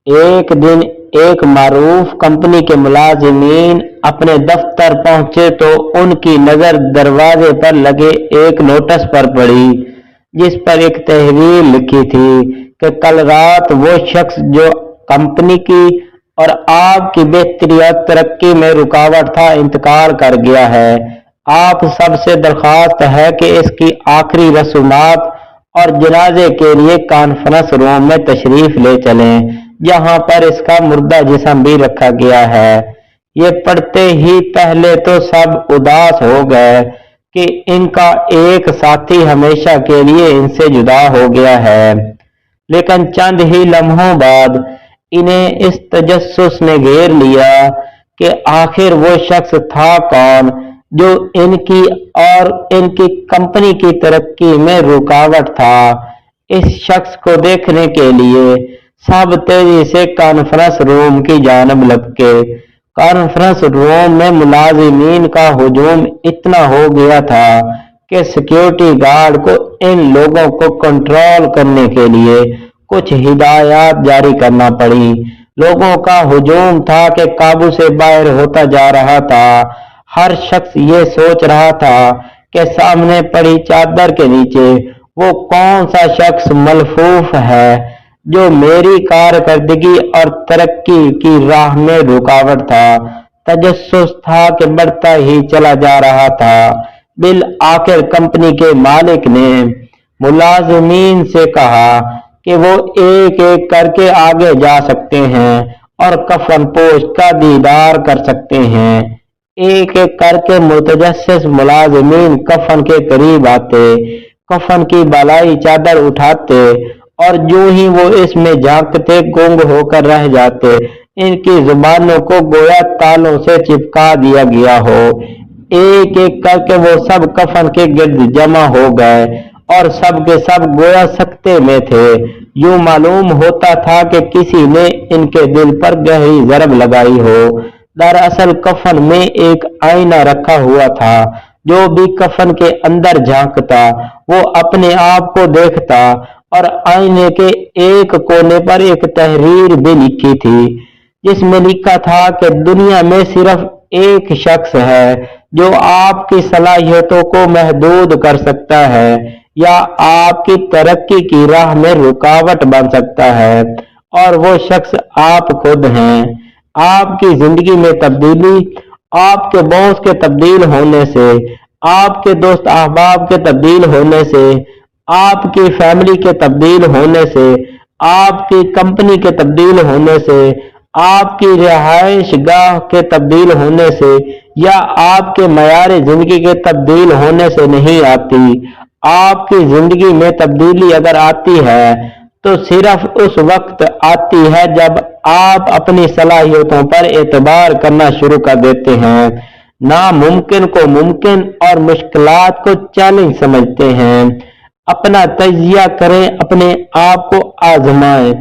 एक दिन एक मारूफ कंपनी के मुलाजिमीन अपने दफ्तर पहुंचे तो उनकी नजर दरवाजे पर लगे एक नोटिस पर पड़ी, जिस पर एक तहरीर लिखी थी कि कल रात वो शख्स जो कंपनी की और आपकी बेहतरी और तरक्की में रुकावट था, इंतकाल कर गया है। आप सबसे दरख्वास्त है कि इसकी आखिरी रसूमात और जनाजे के लिए कॉन्फ्रेंस रूम में तशरीफ ले चलें, जहां पर इसका मुर्दा जिस्म भी रखा गया है। ये पढ़ते ही पहले तो सब उदास हो गए कि इनका एक साथी हमेशा के लिए इनसे जुदा हो गया है, लेकिन चंद ही लम्हों बाद इन्हें इस तजस्सुस ने घेर लिया कि आखिर वो शख्स था कौन जो इनकी और इनकी कंपनी की तरक्की में रुकावट था। इस शख्स को देखने के लिए सब तेजी से कॉन्फ्रेंस रूम की जानब लपके। कॉन्फ्रेंस रूम में मुलाजिमीन का हुजूम इतना हो गया था कि सिक्योरिटी गार्ड को इन लोगों को कंट्रोल करने के लिए कुछ हिदायत जारी करना पड़ी। लोगों का हुजूम था कि काबू से बाहर होता जा रहा था। हर शख्स ये सोच रहा था कि सामने पड़ी चादर के नीचे वो कौन सा शख्स मलफूफ है जो मेरी कारकर्दगी और तरक्की की राह में रुकावट था। तजस्सुस था कि बढ़ता ही चला जा रहा था। बिल आखिर कंपनी के मालिक ने मुलाजिमीन से कहा कि वो एक एक करके आगे जा सकते हैं और कफन पोश का दीदार कर सकते हैं। एक एक करके मुतजस्सिस मुलाजिमीन कफन के करीब आते, कफन की बालाई चादर उठाते और जो ही वो इसमें झांकते गुंग होकर रह जाते। इनकी जुबानों को गोया तालों से चिपका दिया गया हो। एक एक करके वो सब कफन के गिर्द जमा हो गए और सब के सब गोया सकते में थे। यूं मालूम होता था कि किसी ने इनके दिल पर गहरी जरब लगाई हो। दरअसल कफन में एक आईना रखा हुआ था। जो भी कफन के अंदर झांकता वो अपने आप को देखता और आईने के एक कोने पर एक तहरीर भी लिखी थी, जिसमें लिखा था कि दुनिया में सिर्फ एक शख्स है जो आपकी सलाहियतों को महदूद कर सकता है या आपकी तरक्की की राह में रुकावट बन सकता है, और वो शख्स आप खुद हैं। आपकी जिंदगी में तब्दीली आपके बॉस के तब्दील होने से, आपके दोस्त अहबाब के तब्दील होने से, आपकी फैमिली के तब्दील होने से, आपकी कंपनी के तब्दील होने से, आपकी रिहाइश गाह के तब्दील होने से या आपके मयार जिंदगी के तब्दील होने से नहीं आती। आपकी जिंदगी में तब्दीली अगर आती है तो सिर्फ उस वक्त आती है जब आप अपनी सलाहियतों पर एतबार करना शुरू कर देते हैं, नामुमकिन को मुमकिन और मुश्किलात को चैलेंज समझते हैं। अपना तजिया करें, अपने आप को आजमाएं,